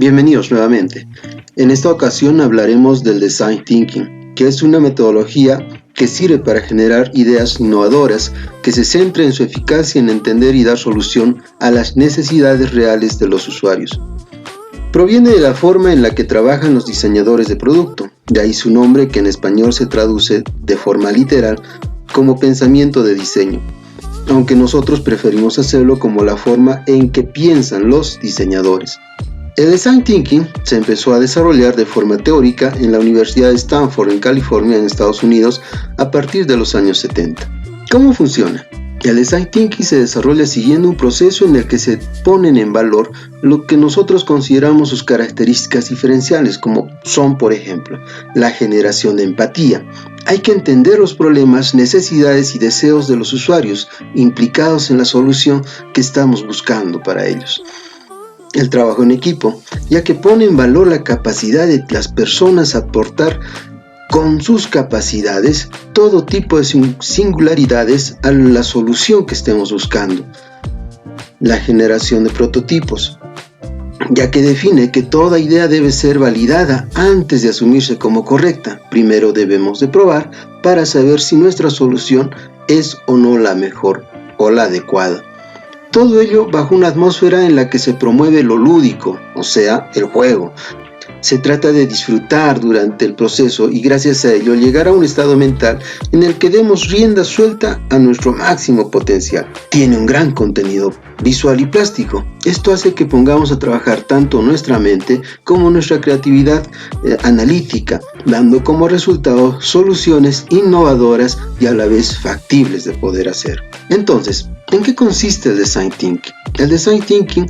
Bienvenidos nuevamente. En esta ocasión hablaremos del Design Thinking, que es una metodología que sirve para generar ideas innovadoras que se centra en su eficacia en entender y dar solución a las necesidades reales de los usuarios. Proviene de la forma en la que trabajan los diseñadores de producto, de ahí su nombre que en español se traduce de forma literal como pensamiento de diseño, aunque nosotros preferimos hacerlo como la forma en que piensan los diseñadores. El Design Thinking se empezó a desarrollar de forma teórica en la Universidad de Stanford en California, en Estados Unidos, a partir de los años 70. ¿Cómo funciona? El Design Thinking se desarrolla siguiendo un proceso en el que se ponen en valor lo que nosotros consideramos sus características diferenciales, como son, por ejemplo, la generación de empatía. Hay que entender los problemas, necesidades y deseos de los usuarios implicados en la solución que estamos buscando para ellos. El trabajo en equipo, ya que pone en valor la capacidad de las personas a aportar con sus capacidades todo tipo de singularidades a la solución que estemos buscando. La generación de prototipos, ya que define que toda idea debe ser validada antes de asumirse como correcta. Primero debemos de probar para saber si nuestra solución es o no la mejor o la adecuada. Todo ello bajo una atmósfera en la que se promueve lo lúdico, o sea, el juego. Se trata de disfrutar durante el proceso y gracias a ello llegar a un estado mental en el que demos rienda suelta a nuestro máximo potencial. Tiene un gran contenido visual y plástico. Esto hace que pongamos a trabajar tanto nuestra mente como nuestra creatividad analítica, dando como resultado soluciones innovadoras y a la vez factibles de poder hacer. Entonces, ¿en qué consiste el Design Thinking? El Design Thinking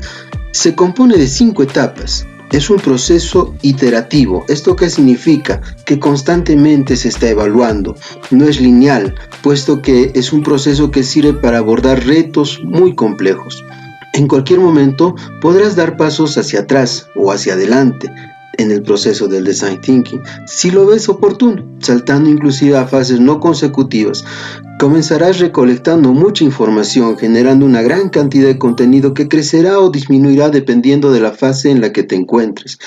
se compone de 5 etapas. Es un proceso iterativo. ¿Esto qué significa? Que constantemente se está evaluando. No es lineal, puesto que es un proceso que sirve para abordar retos muy complejos. En cualquier momento podrás dar pasos hacia atrás o hacia adelante en el proceso del Design Thinking, si lo ves oportuno, saltando inclusive a fases no consecutivas. Comenzarás recolectando mucha información, generando una gran cantidad de contenido que crecerá o disminuirá dependiendo de la fase en la que te encuentres.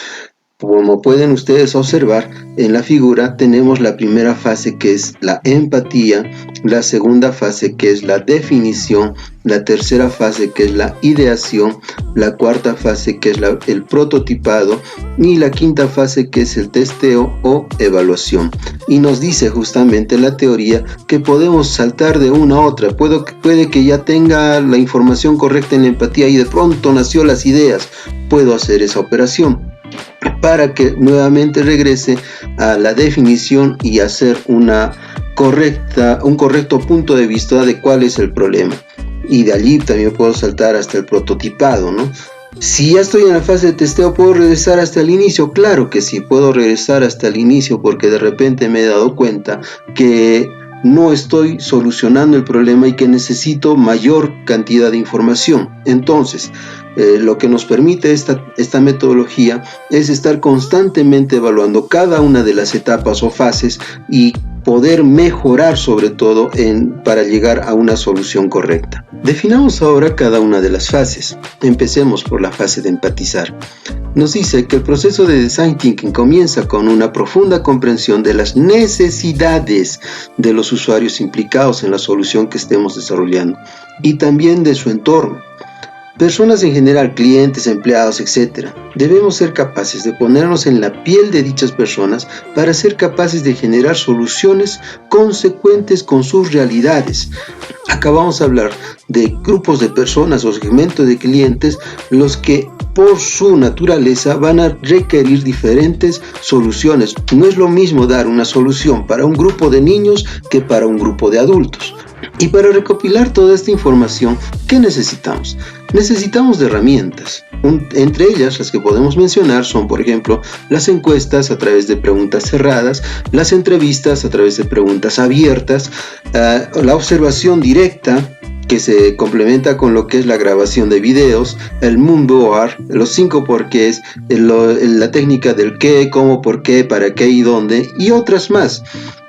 Como pueden ustedes observar, en la figura tenemos la primera fase que es la empatía, la segunda fase que es la definición, la tercera fase que es la ideación, la cuarta fase que es el prototipado y la quinta fase que es el testeo o evaluación. Y nos dice justamente la teoría que podemos saltar de una a otra. Puede que ya tenga la información correcta en la empatía y de pronto nació las ideas. Puedo hacer esa operación para que nuevamente regrese a la definición y hacer un correcto punto de vista de cuál es el problema. Y de allí también puedo saltar hasta el prototipado, ¿no? Si ya estoy en la fase de testeo, ¿puedo regresar hasta el inicio? Claro que sí, puedo regresar hasta el inicio porque de repente me he dado cuenta que no estoy solucionando el problema y que necesito mayor cantidad de información. Entonces, lo que nos permite esta metodología es estar constantemente evaluando cada una de las etapas o fases y poder mejorar sobre todo para llegar a una solución correcta. Definamos ahora cada una de las fases. Empecemos por la fase de empatizar. Nos dice que el proceso de Design Thinking comienza con una profunda comprensión de las necesidades de los usuarios implicados en la solución que estemos desarrollando y también de su entorno. Personas en general, clientes, empleados, etc. Debemos ser capaces de ponernos en la piel de dichas personas para ser capaces de generar soluciones consecuentes con sus realidades. Acabamos de hablar de grupos de personas o segmentos de clientes, los que por su naturaleza van a requerir diferentes soluciones. No es lo mismo dar una solución para un grupo de niños que para un grupo de adultos. Y para recopilar toda esta información, ¿qué necesitamos? Necesitamos de herramientas. Entre ellas, las que podemos mencionar son, por ejemplo, las encuestas a través de preguntas cerradas, las entrevistas a través de preguntas abiertas, la observación directa, que se complementa con lo que es la grabación de videos, el Moonboard, los 5 porqués, la técnica del qué, cómo, por qué, para qué y dónde, y otras más.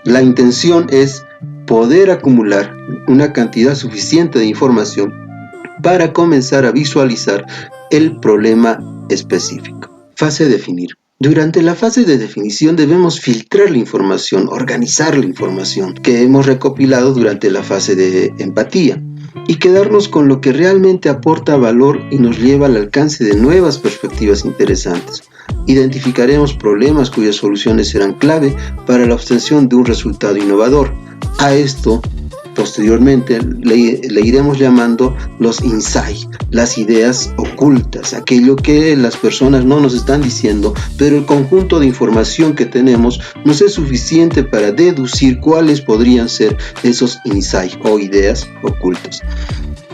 La intención es poder acumular una cantidad suficiente de información para comenzar a visualizar el problema específico. Fase de definir. Durante la fase de definición debemos filtrar la información, organizar la información que hemos recopilado durante la fase de empatía y quedarnos con lo que realmente aporta valor y nos lleva al alcance de nuevas perspectivas interesantes. Identificaremos problemas cuyas soluciones serán clave para la obtención de un resultado innovador. A esto, posteriormente, le iremos llamando los insights, las ideas ocultas, aquello que las personas no nos están diciendo, pero el conjunto de información que tenemos nos es suficiente para deducir cuáles podrían ser esos insights o ideas ocultas.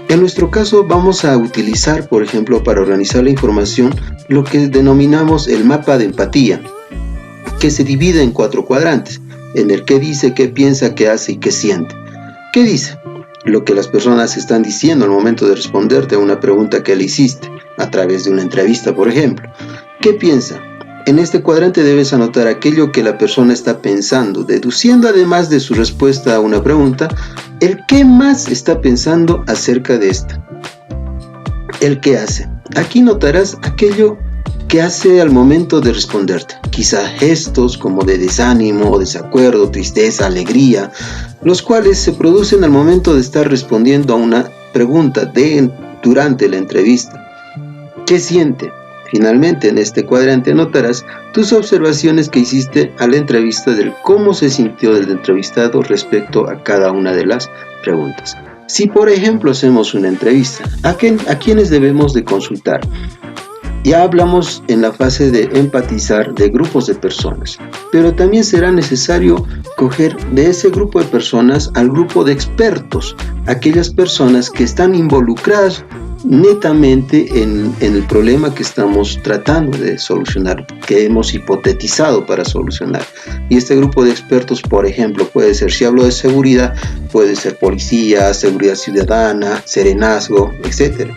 En nuestro caso vamos a utilizar, por ejemplo, para organizar la información, lo que denominamos el mapa de empatía, que se divide en 4 cuadrantes, en el que dice, qué piensa, qué hace y qué siente. ¿Qué dice? Lo que las personas están diciendo al momento de responderte a una pregunta que le hiciste, a través de una entrevista, por ejemplo. ¿Qué piensa? En este cuadrante debes anotar aquello que la persona está pensando, deduciendo además de su respuesta a una pregunta, el qué más está pensando acerca de esta. El qué hace. Aquí notarás aquello que hace al momento de responderte. Quizá gestos como de desánimo, desacuerdo, tristeza, alegría, los cuales se producen al momento de estar respondiendo a una pregunta durante la entrevista. ¿Qué siente? Finalmente, en este cuadrante notarás tus observaciones que hiciste a la entrevista del cómo se sintió el entrevistado respecto a cada una de las preguntas. Si, por ejemplo, hacemos una entrevista, ¿a quiénes debemos de consultar? Ya hablamos en la fase de empatizar de grupos de personas, pero también será necesario coger de ese grupo de personas al grupo de expertos, aquellas personas que están involucradas netamente en el problema que estamos tratando de solucionar, que hemos hipotetizado para solucionar. Y este grupo de expertos, por ejemplo, puede ser, si hablo de seguridad, puede ser policía, seguridad ciudadana, serenazgo, etc.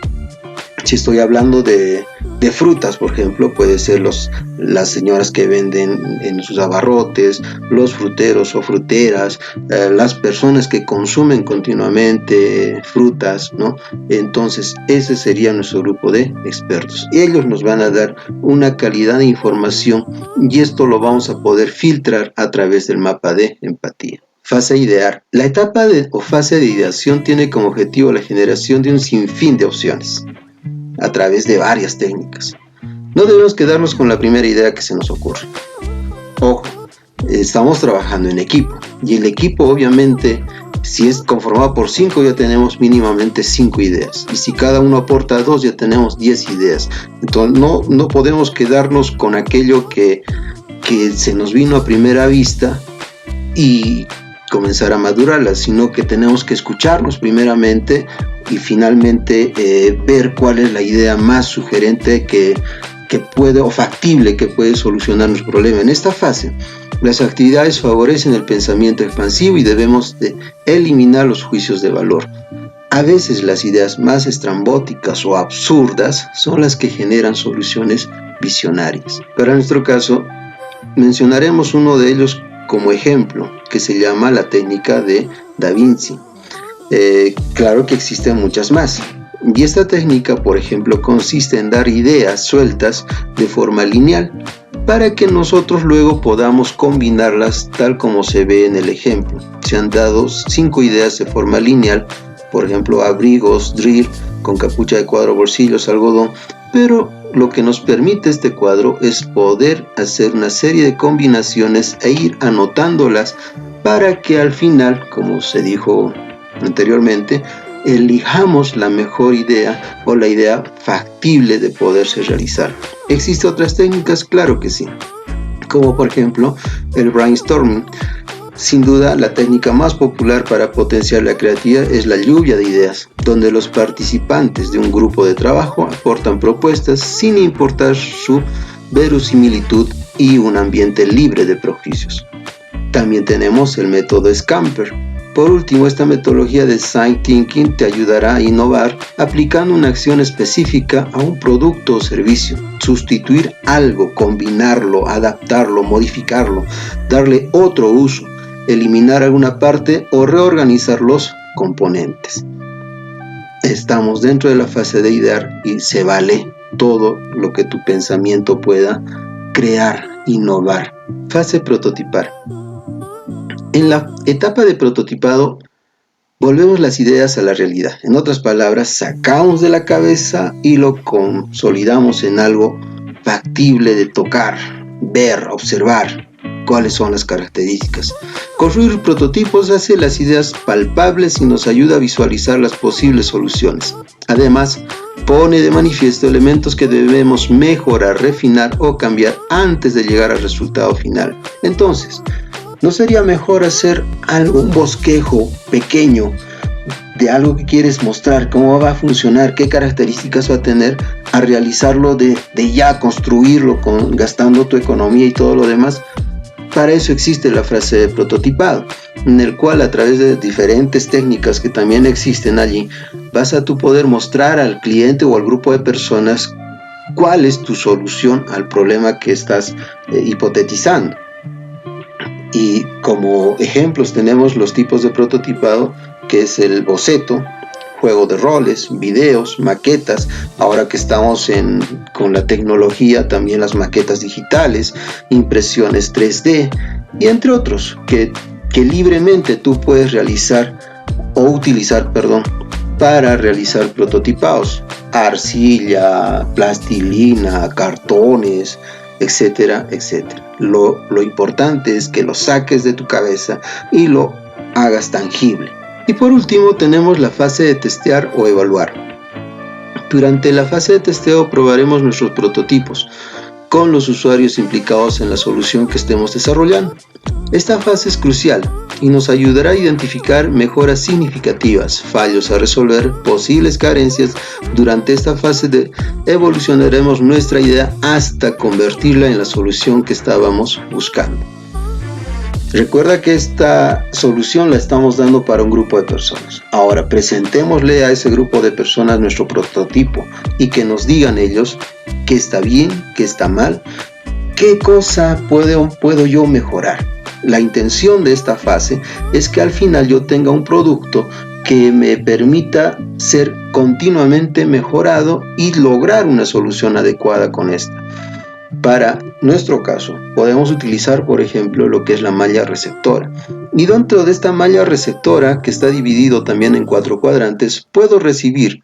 Si estoy hablando de frutas, por ejemplo, puede ser las señoras que venden en sus abarrotes, los fruteros o fruteras, las personas que consumen continuamente frutas, ¿no? Entonces, ese sería nuestro grupo de expertos. Ellos nos van a dar una calidad de información y esto lo vamos a poder filtrar a través del mapa de empatía. Fase idear. La etapa o fase de ideación tiene como objetivo la generación de un sinfín de opciones a través de varias técnicas. No debemos quedarnos con la primera idea que se nos ocurre. Ojo, estamos trabajando en equipo y el equipo obviamente, si es conformado por 5, ya tenemos mínimamente 5 ideas, y si cada uno aporta 2, ya tenemos 10 ideas. Entonces no podemos quedarnos con aquello que se nos vino a primera vista y comenzar a madurarlas, sino que tenemos que escucharnos primeramente y finalmente ver cuál es la idea más sugerente que puede o factible que puede solucionar nuestro problema. En esta fase, las actividades favorecen el pensamiento expansivo y debemos de eliminar los juicios de valor. A veces las ideas más estrambóticas o absurdas son las que generan soluciones visionarias. Para nuestro caso, mencionaremos uno de ellos como ejemplo, que se llama la técnica de Da Vinci. Claro que existen muchas más. Y esta técnica, por ejemplo, consiste en dar ideas sueltas de forma lineal para que nosotros luego podamos combinarlas tal como se ve en el ejemplo. Se han dado 5 ideas de forma lineal, por ejemplo, abrigos, drill, con capucha de cuadro, bolsillos, algodón, pero lo que nos permite este cuadro es poder hacer una serie de combinaciones e ir anotándolas para que al final, como se dijo anteriormente, elijamos la mejor idea o la idea factible de poderse realizar. ¿Existen otras técnicas? Claro que sí, como por ejemplo el brainstorming. Sin duda, la técnica más popular para potenciar la creatividad es la lluvia de ideas, donde los participantes de un grupo de trabajo aportan propuestas sin importar su verosimilitud y un ambiente libre de prejuicios. También tenemos el método Scamper. Por último, esta metodología de Design Thinking te ayudará a innovar aplicando una acción específica a un producto o servicio, sustituir algo, combinarlo, adaptarlo, modificarlo, darle otro uso, eliminar alguna parte o reorganizar los componentes. Estamos dentro de la fase de idear y se vale. todo lo que tu pensamiento pueda crear, innovar. Fase prototipar. En la etapa de prototipado, volvemos las ideas a la realidad. En otras palabras, sacamos de la cabeza y lo consolidamos en algo factible de tocar, ver, observar cuáles son las características. Construir prototipos hace las ideas palpables y nos ayuda a visualizar las posibles soluciones. Además, pone de manifiesto elementos que debemos mejorar, refinar o cambiar antes de llegar al resultado final. Entonces, ¿no sería mejor hacer un bosquejo pequeño de algo que quieres mostrar, cómo va a funcionar, qué características va a tener, a realizarlo de ya, construirlo gastando tu economía y todo lo demás? Para eso existe la fase de prototipado, en el cual a través de diferentes técnicas que también existen allí, vas a tú poder mostrar al cliente o al grupo de personas cuál es tu solución al problema que estás hipotetizando. Y como ejemplos tenemos los tipos de prototipado, que es el boceto, juego de roles, videos, maquetas. Ahora que estamos con la tecnología, también las maquetas digitales, impresiones 3D y entre otros que libremente tú puedes realizar o utilizar, para realizar prototipados. Arcilla, plastilina, cartones, etcétera, etcétera. Lo importante es que lo saques de tu cabeza y lo hagas tangible. Y por último tenemos la fase de testear o evaluar. Durante la fase de testeo probaremos nuestros prototipos con los usuarios implicados en la solución que estemos desarrollando. Esta fase es crucial y nos ayudará a identificar mejoras significativas, fallos a resolver, posibles carencias. Durante esta fase evolucionaremos nuestra idea hasta convertirla en la solución que estábamos buscando. Recuerda que esta solución la estamos dando para un grupo de personas. Ahora presentémosle a ese grupo de personas nuestro prototipo y que nos digan ellos qué está bien, qué está mal, qué cosa puedo yo mejorar. La intención de esta fase es que al final yo tenga un producto que me permita ser continuamente mejorado y lograr una solución adecuada con esta. Para nuestro caso, podemos utilizar, por ejemplo, lo que es la malla receptora. Y dentro de esta malla receptora, que está dividido también en 4 cuadrantes, puedo recibir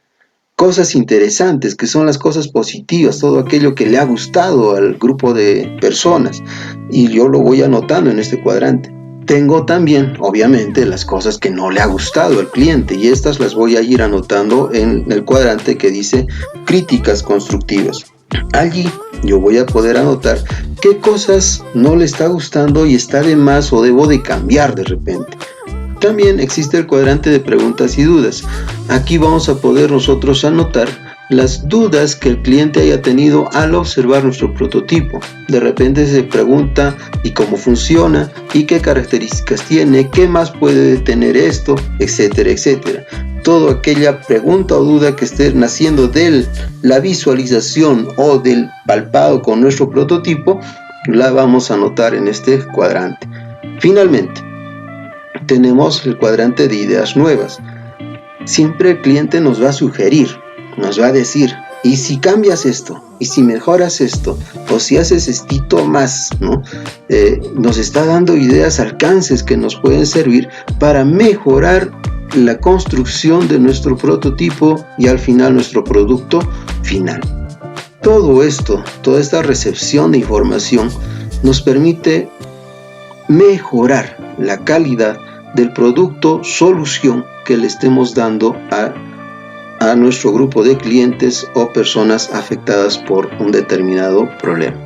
cosas interesantes, que son las cosas positivas, todo aquello que le ha gustado al grupo de personas. Y yo lo voy anotando en este cuadrante. Tengo también, obviamente, las cosas que no le ha gustado al cliente, y estas las voy a ir anotando en el cuadrante que dice críticas constructivas. Allí yo voy a poder anotar qué cosas no le está gustando y está de más o debo de cambiar de repente. También existe el cuadrante de preguntas y dudas. Aquí vamos a poder nosotros anotar las dudas que el cliente haya tenido al observar nuestro prototipo. De repente se pregunta y cómo funciona y qué características tiene, qué más puede tener esto, etcétera, etcétera. Toda aquella pregunta o duda que esté naciendo de la visualización o del palpado con nuestro prototipo, la vamos a anotar en este cuadrante. Finalmente, tenemos el cuadrante de ideas nuevas. Siempre el cliente nos va a sugerir, nos va a decir, y si cambias esto, y si mejoras esto, o si haces estito más, ¿no? Nos está dando ideas, alcances que nos pueden servir para mejorar la construcción de nuestro prototipo y al final nuestro producto final. Todo esto, toda esta recepción de información nos permite mejorar la calidad del producto, solución que le estemos dando a nuestro grupo de clientes o personas afectadas por un determinado problema.